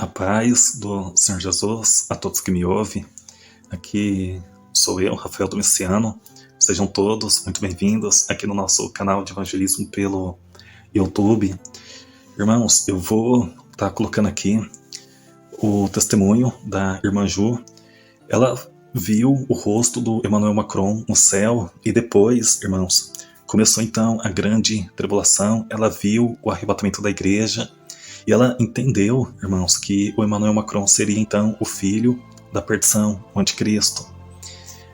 A paz do Senhor Jesus a todos que me ouvem. Aqui sou eu, Rafael Domiciano. Sejam todos muito bem-vindos aqui no nosso canal de evangelismo pelo YouTube. Irmãos, eu vou estar colocando aqui o testemunho da irmã Ju. Ela viu o rosto do Emmanuel Macron no céu e depois, irmãos, começou então a grande tribulação. Ela viu o arrebatamento da igreja. E ela entendeu, irmãos, que o Emmanuel Macron seria então o filho da perdição, o anticristo.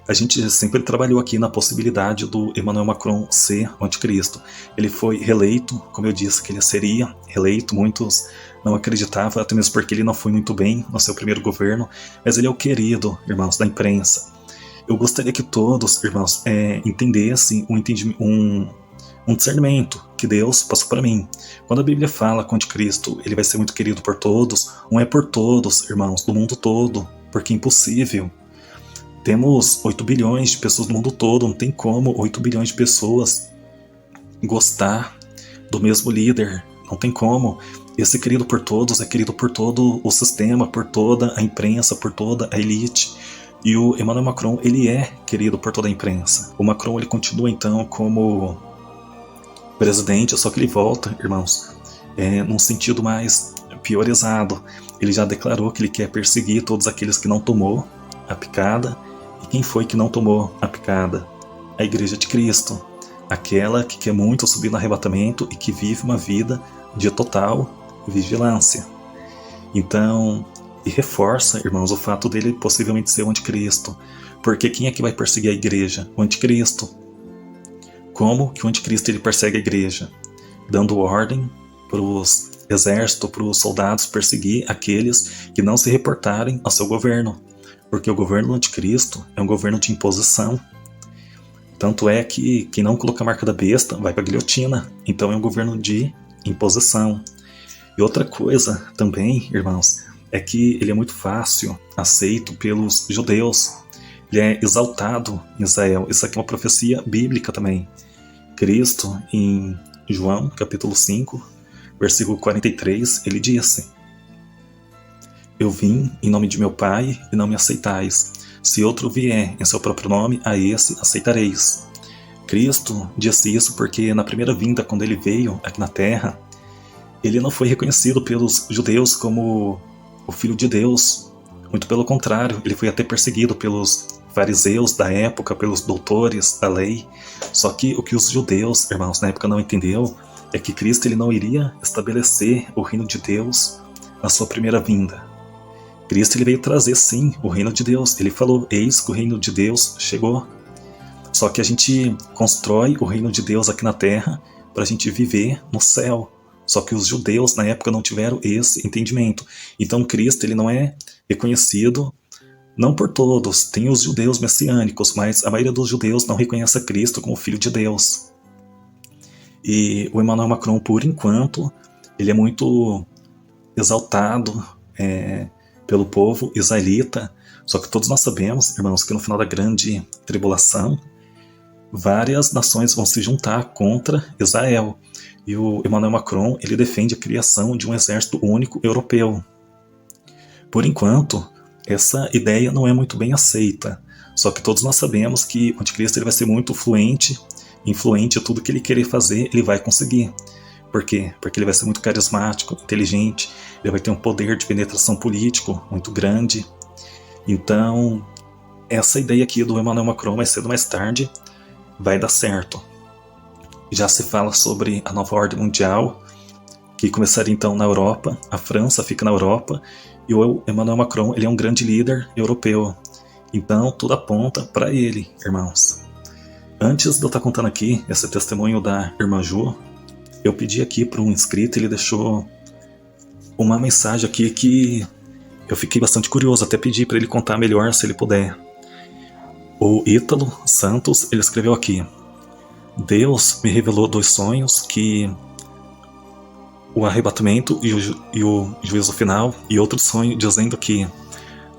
A gente sempre trabalhou aqui na possibilidade do Emmanuel Macron ser o anticristo. Ele foi reeleito, como eu disse que ele seria reeleito, muitos não acreditavam, até mesmo porque ele não foi muito bem no seu primeiro governo, mas ele é o querido, irmãos, da imprensa. Eu gostaria que todos, irmãos, entendessem um discernimento que Deus passou para mim. Quando a Bíblia fala que o anticristo ele vai ser muito querido por todos, não é por todos, irmãos, do mundo todo, porque é impossível. Temos 8 bilhões de pessoas no mundo todo, não tem como 8 bilhões de pessoas gostar do mesmo líder, não tem como. Esse querido por todos é querido por todo o sistema, por toda a imprensa, por toda a elite. E o Emmanuel Macron, ele é querido por toda a imprensa. O Macron, ele continua então como presidente, só que ele volta, irmãos, num sentido mais priorizado. Ele já declarou que ele quer perseguir todos aqueles que não tomou a picada. E quem foi que não tomou a picada? A Igreja de Cristo, aquela que quer muito subir no arrebatamento e que vive uma vida de total vigilância. Então, e reforça, irmãos, o fato dele possivelmente ser o anticristo, porque quem é que vai perseguir a igreja? O anticristo. Como que o anticristo ele persegue a igreja? Dando ordem para os exércitos, para os soldados perseguir aqueles que não se reportarem ao seu governo. Porque o governo do anticristo é um governo de imposição. Tanto é que quem não coloca a marca da besta vai para a guilhotina. Então é um governo de imposição. E outra coisa também, irmãos, é que ele é muito fácil aceito pelos judeus. Ele é exaltado em Israel. Isso aqui é uma profecia bíblica também. Cristo, em João, capítulo 5, versículo 43, ele disse: Eu vim em nome de meu Pai e não me aceitais. Se outro vier em seu próprio nome, a esse aceitareis. Cristo disse isso porque na primeira vinda, quando ele veio aqui na terra, ele não foi reconhecido pelos judeus como o Filho de Deus. Muito pelo contrário, ele foi até perseguido pelos fariseus da época, pelos doutores da lei. Só que o que os judeus, irmãos, na época não entendeu é que Cristo ele não iria estabelecer o reino de Deus na sua primeira vinda. Cristo ele veio trazer sim o reino de Deus. Ele falou: eis que o reino de Deus chegou. Só que a gente constrói o reino de Deus aqui na terra para a gente viver no céu. Só que os judeus na época não tiveram esse entendimento. Então Cristo ele não é reconhecido, não por todos. Tem os judeus messiânicos, mas a maioria dos judeus não reconhece a Cristo como Filho de Deus. E o Emmanuel Macron, por enquanto, ele é muito exaltado pelo povo israelita. Só que todos nós sabemos, irmãos, que no final da grande tribulação, várias nações vão se juntar contra Israel. E o Emmanuel Macron, ele defende a criação de um exército único europeu. Por enquanto, essa ideia não é muito bem aceita. Só que todos nós sabemos que o anticristo ele vai ser muito influente, tudo que ele querer fazer, ele vai conseguir. Por quê? Porque ele vai ser muito carismático, inteligente, ele vai ter um poder de penetração político muito grande. Então, essa ideia aqui do Emmanuel Macron, mais cedo ou mais tarde, vai dar certo. Já se fala sobre a nova ordem mundial, que começaria então na Europa. A França fica na Europa, e o Emmanuel Macron ele é um grande líder europeu. Então, tudo aponta para ele, irmãos. Antes de eu estar contando aqui esse testemunho da irmã Ju, eu pedi aqui para um inscrito, ele deixou uma mensagem aqui que eu fiquei bastante curioso, até pedi para ele contar melhor se ele puder. O Ítalo Santos, ele escreveu aqui: Deus me revelou 2 sonhos, que o arrebatamento e o juízo final, e outro sonho dizendo que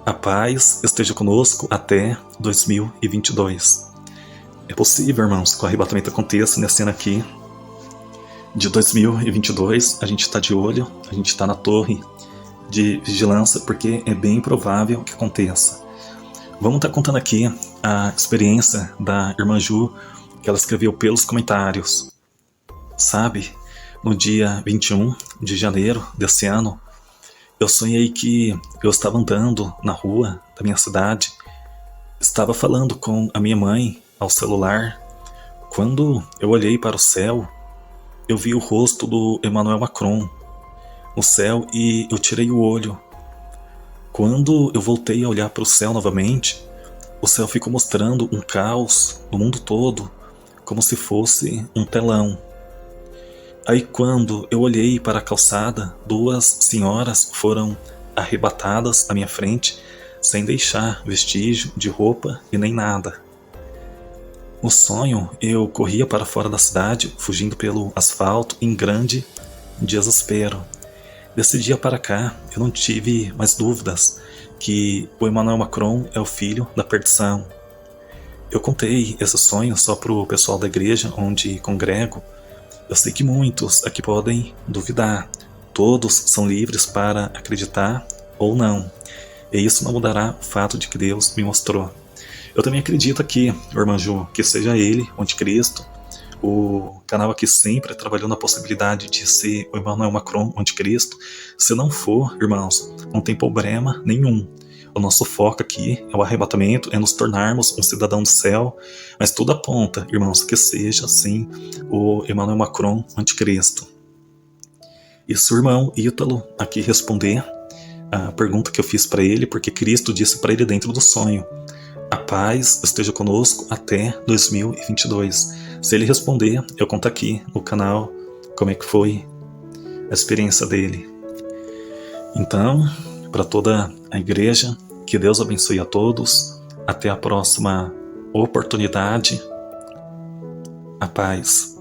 a paz esteja conosco até 2022. É possível, irmãos, que o arrebatamento aconteça nesse ano aqui de 2022. A gente está de olho, a gente está na torre de vigilância, porque é bem provável que aconteça. Vamos estar contando aqui a experiência da irmã Ju, que ela escreveu pelos comentários. Sabe, no dia 21 de janeiro desse ano, eu sonhei que eu estava andando na rua da minha cidade, estava falando com a minha mãe ao celular. Quando eu olhei para o céu, eu vi o rosto do Emmanuel Macron no céu e eu tirei o olho. Quando eu voltei a olhar para o céu novamente, o céu ficou mostrando um caos no mundo todo, como se fosse um telão. Aí quando eu olhei para a calçada, 2 senhoras foram arrebatadas à minha frente, sem deixar vestígio de roupa e nem nada. No sonho, eu corria para fora da cidade, fugindo pelo asfalto em grande desespero. Desse dia para cá, eu não tive mais dúvidas que o Emmanuel Macron é o filho da perdição. Eu contei esse sonho só para o pessoal da igreja onde congrego. Eu sei que muitos aqui podem duvidar. Todos são livres para acreditar ou não. E isso não mudará o fato de que Deus me mostrou. Eu também acredito aqui, irmã Ju, que seja ele, o anticristo. O canal aqui sempre trabalhou na possibilidade de ser o Emmanuel Macron, o anticristo. Se não for, irmãos, não tem problema nenhum. O nosso foco aqui é o arrebatamento, é nos tornarmos um cidadão do céu, mas tudo aponta, irmãos, que seja, sim, o Emmanuel Macron, o anticristo. E se o irmão Ítalo aqui responder a pergunta que eu fiz para ele, porque Cristo disse para ele dentro do sonho: a paz esteja conosco até 2022. Se ele responder, eu conto aqui no canal como é que foi a experiência dele. Então, para toda a igreja, que Deus abençoe a todos. Até a próxima oportunidade. A paz.